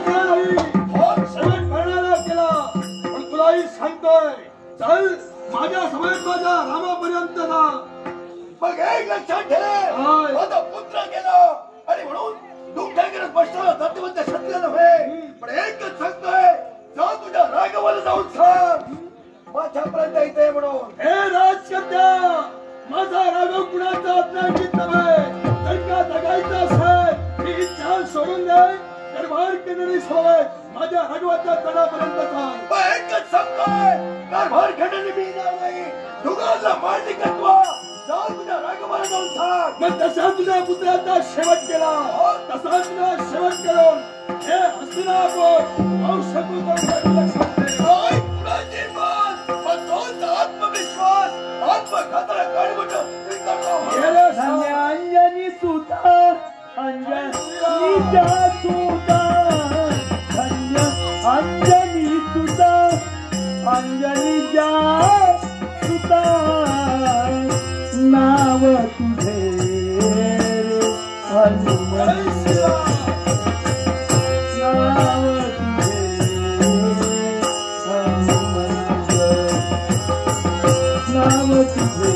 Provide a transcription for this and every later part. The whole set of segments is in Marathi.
केला नाही, शेवट करणारा केला. पण तुलाही सांगतोय, चल माझ्या समेत माझ्या रामापर्यंत जा. मग एक लक्षात ठेव, माझा पुत्र गेला आणि म्हणून दुःख करत बसतो धर्तीवंत क्षत्रिय नव्हे. पण एकच सांगतोय, जा तुझ्या राघवाला जाऊन सांग माझ्यापर्यंत येते म्हणून. हे राजकन्या, माझा राघव कुणाचा अपराजित नव्हे. त्यांना जगायचं असेल ही इच्छा सोडून दे. दरबार खंडणी सोबत माझ्या राघवाच्या तळापर्यंत जा. एकच सांगतोय, दरबार खंडणी मिळणार नाही. दुगाला मालिकत्व जा तुझ्या राघवाला जाऊन सांग. मग तसा तुझ्या पुत्राचा शेवट केला, तसा तुझा शेवट करून हे हस्तिनापुर लक्षात ठेव. कुणाची बात, पण तोच आत्मविश्वास आत्मखातर काढून स्वीकारतो. अंजनी सुता, अंजनीच्या सुता, अंजनी सुता, अंजनीच्या सुता, नाव तुझे हनुमंत, नाव तुझे हनुमंत, नाव तुझे.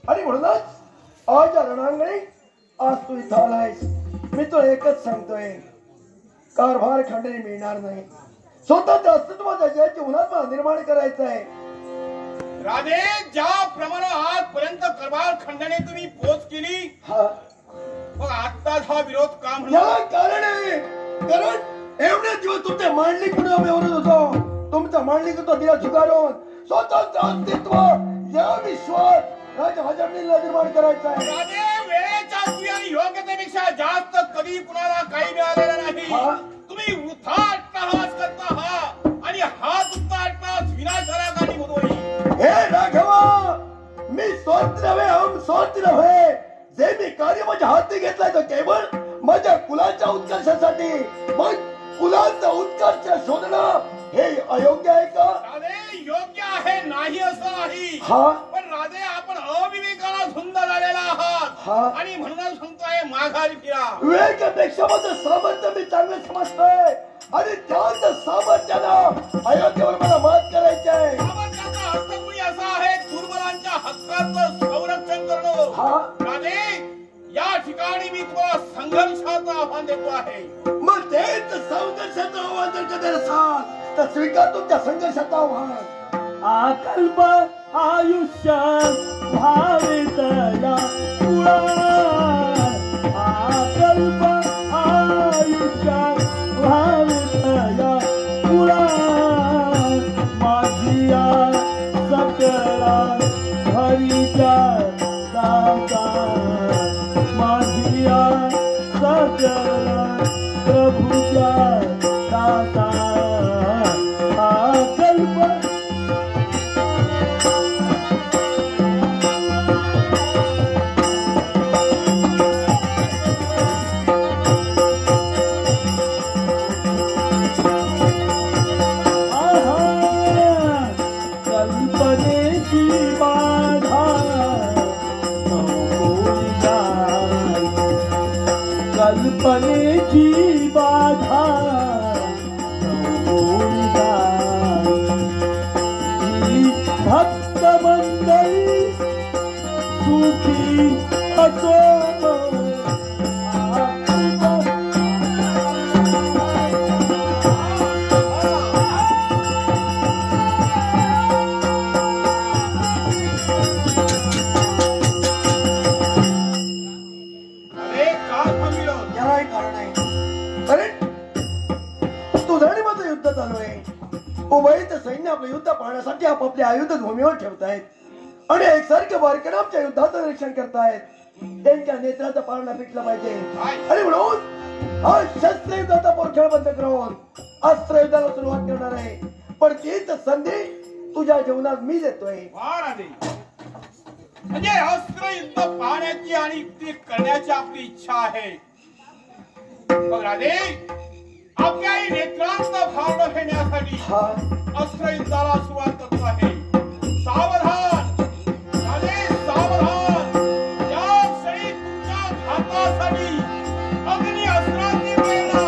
आणि म्हणूनच आज रणांगणी आज तू इथं आलायस. मी तो एकच सांगतोय, कारभार खंडणी मिळणार नाही. स्वतःच्या अस्तित्वाच्या ज्या जीवनात मला निर्माण करायचं आहे. राधे, ज्याप्रमाणे आजपर्यंत कारभार खंडणी तुम्ही पोच केली, मग आत्ताच हा विरोध का म्हणून? कारण एवढे दिवस तुमच्या मांडलिकीने आम्ही ओरडत होतो. तुमच्या मांडलिकीचा दिला झुगारून स्वतःचं अस्तित्व या विश्वात राजहजमनीला निर्माण करायचं आहे. राधे, वेळेच्या उपयोगी आणि योग्यतेपेक्षा जास्त कधी कुणाला काही मिळालेलं नाही. तुम्ही वृथा अट्टहास करता आहात आणि हा तुमचा अट्टहास विनाशाला कारणीभूत होईल. हे राघवा, मी स्वतंत्र नव्हे, हम स्वतंत्र नव्हे. जे मी कार्य माझ्या हाती घेतलाय तो केवळ माझ्या कुलाच्या उत्कर्षासाठी. मग कुलाचा उत्कर्ष शोधणं हे अयोग्य आहे का? राधे, योग्य आहे नाही असं नाही. पण राधे, आपण अविवेकाला धुंद झालेला आहात आणि म्हणूनच सांगतोय माघारी फिरा. विवेकापेक्षा माझं सामर्थ्य मी चांगलं समजतोय आणि त्याच सामर्थ्यानं अयोग्यावर मला मात करायची आहे. सामर्थ्याचा अर्थ तुम्ही असा आहे दुर्बलांच्या हक्काचं संरक्षण करणं. राधे, या ठिकाणी मी तुम्हाला संघर्षाचं आव्हान देतो आहे. मग तेच संघर्षाचं आव्हान जर का देत असाल तर स्वीकार तुमच्या संघर्षाचं आव्हान. आकल्प आयुष्यात भावे तया कुळा, आकल्प आयुष्यात भावे तया कुळा, माझिया सकला हरीच्या दाता, माझिया सकला प्रभुच्या चालू आहे. उभयत सैन्य आपलं युद्ध पाहण्यासाठी आपापल्या आयुध भूमीवर ठेवतायत आणि एकसारखे बारकाईने आमच्या युद्धाचं निरीक्षण करतायत. त्यांच्या नेत्राचा पारणा पिटला पाहिजे आणि म्हणून हा शस्त्र युद्धाचा पोरखेळ बंद करून अस्त्र युद्धाला सुरुवात करणार आहे. पण तीच संधी तुझ्या जीवनात मी देतोय. म्हणजे अस्त्र युद्ध पाहण्याची आणि ते करण्याची आपली इच्छा आहे. बघ राजे, आपल्या नेत्रांचा भावना घेण्यासाठी अस्त्र युद्धाला सुरुवात करतो आहे. सावधान राजे, सावधान. या क्षणी तुमच्या घातासाठी अग्नी अस्त्रांची प्रेरणा,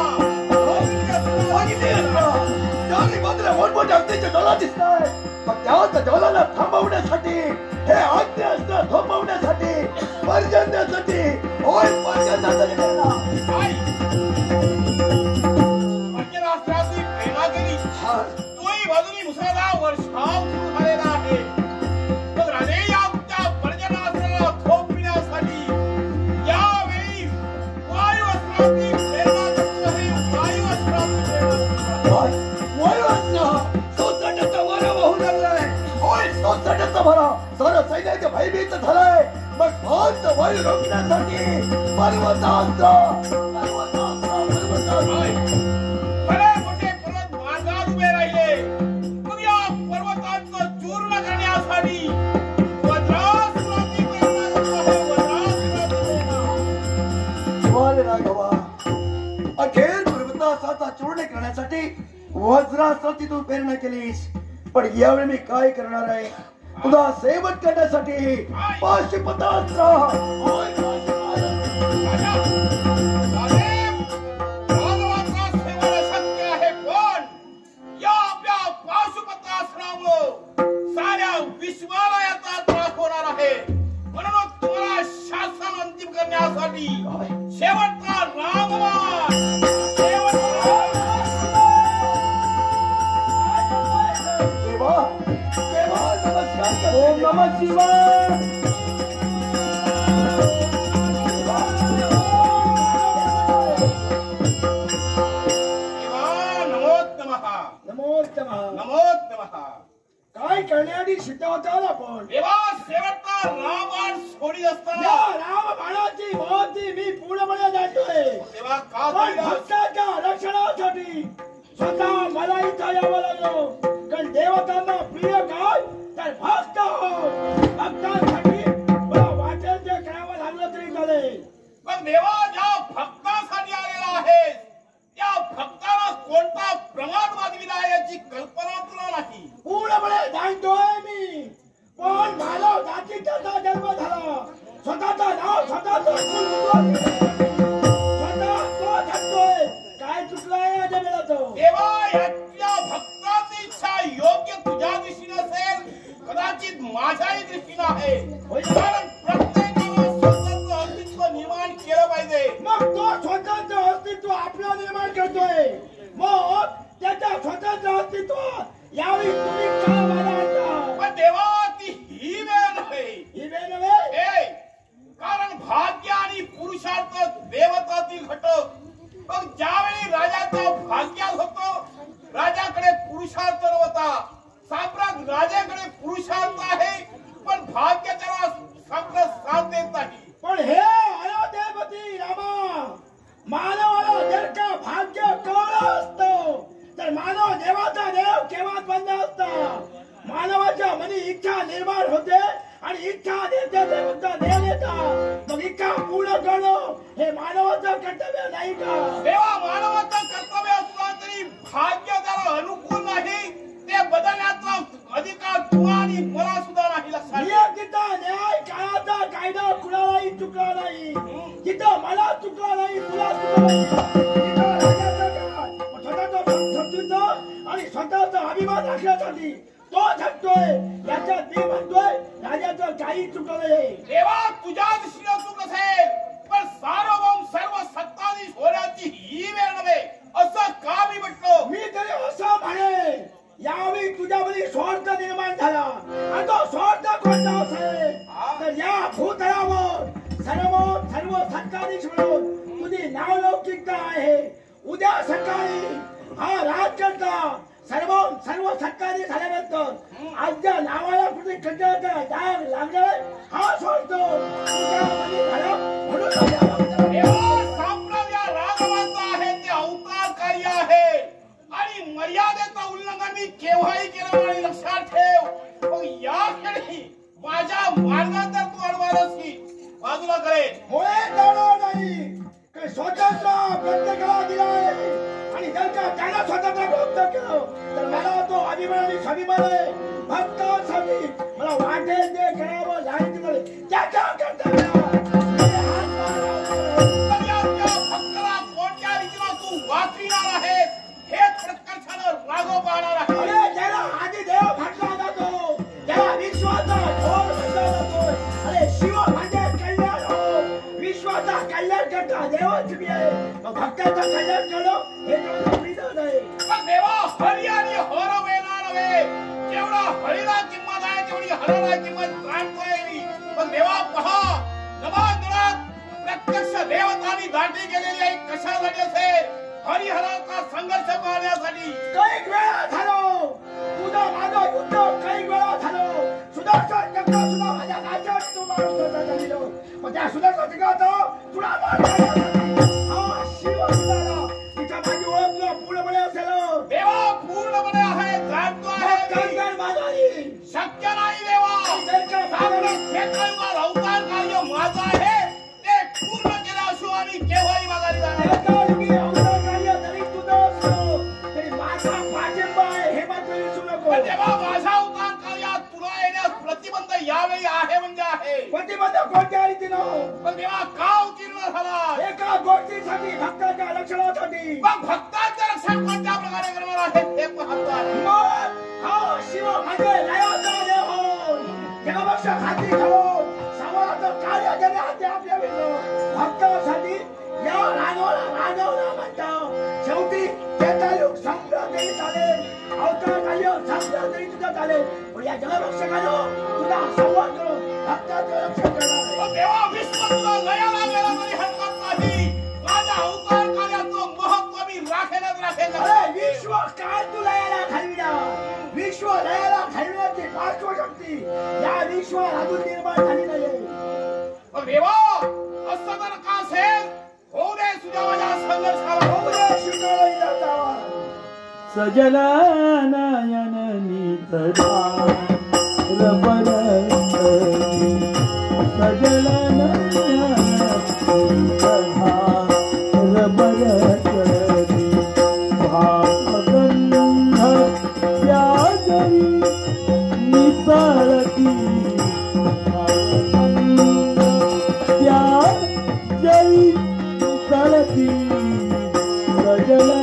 मोठमोठ्या अग्नीच्या ज्वाला दिसताय. मग त्या ज्वालाला थांबवण्यासाठी, हे अग्नी अस्त्र थांबवण्यासाठी, पर्जन्यासाठी, होय पर्जन्यासाठी प्रेरणा. पर्जन्यास्त्राची प्रेरणा केली. दोन्ही बाजूनी मुसळधार वर्षाव सुरू झालेला आहे. मग राजे, या पर्जन्यास्त्राला थोपविण्यासाठी यावेळी वायू अस्त्राची प्रेरणा करतो आहे. वायू अस्त्राची प्रेरणा. सारं सैन्याचे भयभीत झालंय. मग फक्त वायू रोखण्यासाठी पर्वतास्त्र. बरे मोठे पर्वत मार्गात उभे राहिले. मग या पर्वतांचं चूर्ण करण्यासाठी वज्रास्त्राची प्रेरणा करतो आहे. वज्रास्त्राची प्रेरणा. अरे राघवा, अखेर पर्वतास्त्राचा चूर्ण करण्यासाठी वज्रास्त्राची तू प्रेरणा केलीस. पण यावेळी मी काय करणार आहे? तुझा सेवन करण्यासाठी पाशुपतास्त्र. राघवाचा सेवन शक्य आहे, पण या आपल्या पाशुपतास्त्रामुळं साऱ्या विश्वाला याचा त्रास होणार आहे. म्हणून तुम्हाला शासन अंतिम करण्यासाठी शेवटचा रामबाण, ओम नमः शिवाय. काय करण्याआधी सिद्ध होता आपण शेवटचा रामबाण सोडी असताना राम बाणाची महती मी पूर्णपणे जाणतोय. तेव्हा का भक्ताच्या रक्षणासाठी स्वतः मला इथं यावं लागलो. कारण देवतांना प्रिय काय तर भक्त. भक्तांसाठी मला वाटेल ते करावं लागलं तरी चालेल. पण देवा, ज्या भक्तासाठी आलेला आहे त्या भक्ताला कोणता प्रमाण वाजविला याची कल्पना तुला नाही. पूर्णपणे जाणतोय मी. पण मानव जातीचा जन्म झाला. स्वतःचा नाव स्वतःच काय चुकलाय या जगाचं. देवा, याच्या भक्ताची इच्छा योग्य तुझ्या दृष्टीने असेल, कदाचित माझ्याही दृष्टीने आहे. कारण प्रत्येकाने स्वतःचं अस्तित्व निर्माण केलं पाहिजे. मग तो स्वतःचं अस्तित्व आपलं निर्माण करतोय. मग त्याच्या स्वतःचं अस्तित्व यावेळी तुम्ही का मला आणता? पण देवा, ती ही वेळ नव्हे. ही वेळ नव्हे. कारण भाग्य आणि पुरुषार्थ देवतातील घटक. मग ज्यावेळी राजाचा भाग्यात होतो, राजाकडे पुरुषार्थ नव्हता. साम्राज्य राजाकडे पुरुषार्थ आहे, पण भाग्य त्याला साम्राज्य साथ देत नाही. पण हे अयोध्येपती रामा, मानवाला जर का भाग्य कळलं असतं तर मानव देवाचा देव केव्हाच बंद असता. मानवाच्या मनी इच्छा निर्माण होते आणि इच्छा देते फक्त देव येतात. मग इच्छा पूर्ण करणं हे मानवाचं कर्तव्य नाही का? देवा, मानवाचं कर्तव्य असलं तरी भाग्य त्याला अनुकूल नाही. ते बदलण्याचा अधिकार तुला आणि मला सुद्धा नाही. लक्षात नियतीचा न्याय, काळाचा कायदा कुणालाही चुकला नाही. जिथं मला चुकला नाही, तुला चुकला नाही. जिथं राजाचा काळ स्वतःचा संस्कृत आणि स्वतःचा अभिमान राखण्यासाठी तो झटतोय, याच्यात मी म्हणतोय राजाचं काही चुकलं नाही. देवा, तुझ्या दृष्टीने चूक नसेल, पण सार्वभौम सर्व सत्ताधीश होण्याची ही वेळ नव्हे असं का मी म्हटलं? मी तरी असं म्हणेन, यावेळी तुझ्यामध्ये स्वार्थ निर्माण झाला. आणि तो स्वार्थ कोणता असेल तर या भूतलावर सर्व सत्ताधीश म्हणून तुझी नावलौकिकता आहे. उद्या सकाळी हा राज करता सर्व सत्कारी झाल्यानंतर आजच्या नावाला कुठे कचऱ्याचा डाग लागलाय हा सोडतो तुझ्यामध्ये झाला म्हणून या राघवाचा आहे ते अवतारकारी आहे आणि मर्यादेचं उल्लंघन मी केव्हाही केलं नाही, लक्षात ठेव. मग या क्षणी माझ्या मार्गात जर तू अडवालास की बाजूला करेल. मुळे जाणार नाही की स्वतंत्र प्रत्येकाला दिला आहे आणि जर का त्याला स्वतंत्र प्राप्त केलं तर मला तो अभिमान आणि स्वाभिमान आहे. भक्तांसाठी मला वाटेल ते करावं लागेल त्याच्या कर्तव्याला भक्ताला कोणत्या रीतीला तू वाचविणार आहेस हेच प्रत्यक्षानं राघव पाहणार आहे. अरे ज्याला आधी देव म्हटला जातो त्याला विश्वाचा ढोल म्हटला जातो. अरे शिव म्हणजे कल्याण हो, विश्वाचा कल्याण करता देवच तुम्ही आहे. मग भक्ताचं कल्याण करणं हे तुमचं विधान आहे. पण देवा हरी आणि हर वेला नव्हे, जेवढा हरीला किंमत आहे तेवढी हराला किंमत जाणतोय मी. पण देवा पहा नवांतरात प्रत्यक्ष देवतांनी दाटी केलेली आहे कशासाठी असेल? हरिहराचा संघर्ष पाहण्यासाठी. काही वेळा झालो तुझा माझा युद्ध काही वेळा झालो सुदर्शन चक्र सुद्धा माझ्या राज्यात तू मारून झालेलो मग त्या सुदर्शन चक्राचं तुला हा शिव सुद्धा तिच्या माझी ओळख पूर्णपणे असेल. देवा पूर्णपणे आहे जाणतो आहे माझी शक्य नाही देवा. क्षेत्रयुगात अवतार कार्य माझं आहे ते पूर्ण केल्याशिवाय आम्ही केव्हाही माघारी जाणार. तेव्हा माझ्या अवतार कार्यात तुला येण्यास प्रतिबंध यावेळी आहे म्हणजे आहे. प्रतिबंध कोणत्या रीतीनं पण तेव्हा का उत्तीर्ण झाला? एका गोष्टीसाठी भक्ताच्या रक्षणासाठी. मग भक्तांचं रक्षण कोणत्या प्रकारे करणार आहे ते पाहतात. हा शिव म्हणजे लयाचा देव होय. जगापेक्षा खात्री खाऊन समाजाचं कार्य केले हाती आपल्या विरुद्ध भक्तासाठी या राघवला म्हणतात. शेवटी चैतन्य संपलं तरी चालेल अवतार कार्य संपलं तरी तुझं चालेल पण या जगरक्षकानं तुला संवाद करून भक्ताचं रक्षण करणार आहे. पण तेव्हा विश्व तुला लयाला गेला तरी हरकत नाही. माझ्या अवतार कार्याचं महत्व मी राखेल. अरे विश्व काय तू लयाला घालविला विश्व लयाला घालविण्याची पार्श्वशक्ती या विश्वात अजून निर्माण झाली नाही. पण देवा असं जर का असेल होऊ दे तुझ्या माझ्या संघर्षाला होऊ दे शिवकाळी जातावा. सजला नयन नितरा रबरसरी सजला नयन नितरा रबरसरी भागंध त्याजरी निसळती भागंध त्याजरी निसळती सजला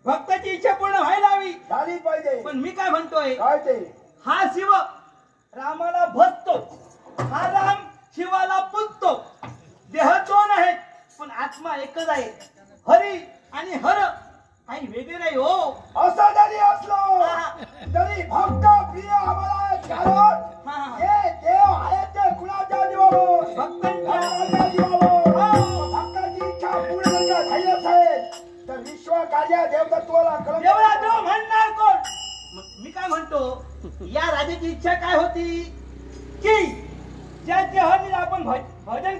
भक्ताची इच्छा पूर्ण व्हायला हवी, झाली पाहिजे. पण मी काय म्हणतोय, काय ते हा शिव रामाला भजतो, हा राम शिवाला पूजतो. देह दोन आहेत पण आत्मा एकच आहे. हरी आणि हर काही वेगळे नाही हो. असं जरी असलो तरी भक्त प्रिय आम्हाला कारण हे देव आहे ते कुणाच्या जीवावर, भक्तांच्या जीवावर. भक्ताची इच्छा पूर्ण जर झाली असेल तर विश्व कार्य देवतत्वाला कळत एवढा देव म्हणणार कोण. मी काय म्हणतो, या राजाची इच्छा काय होती की ज्या देहाने आपण भजन केलं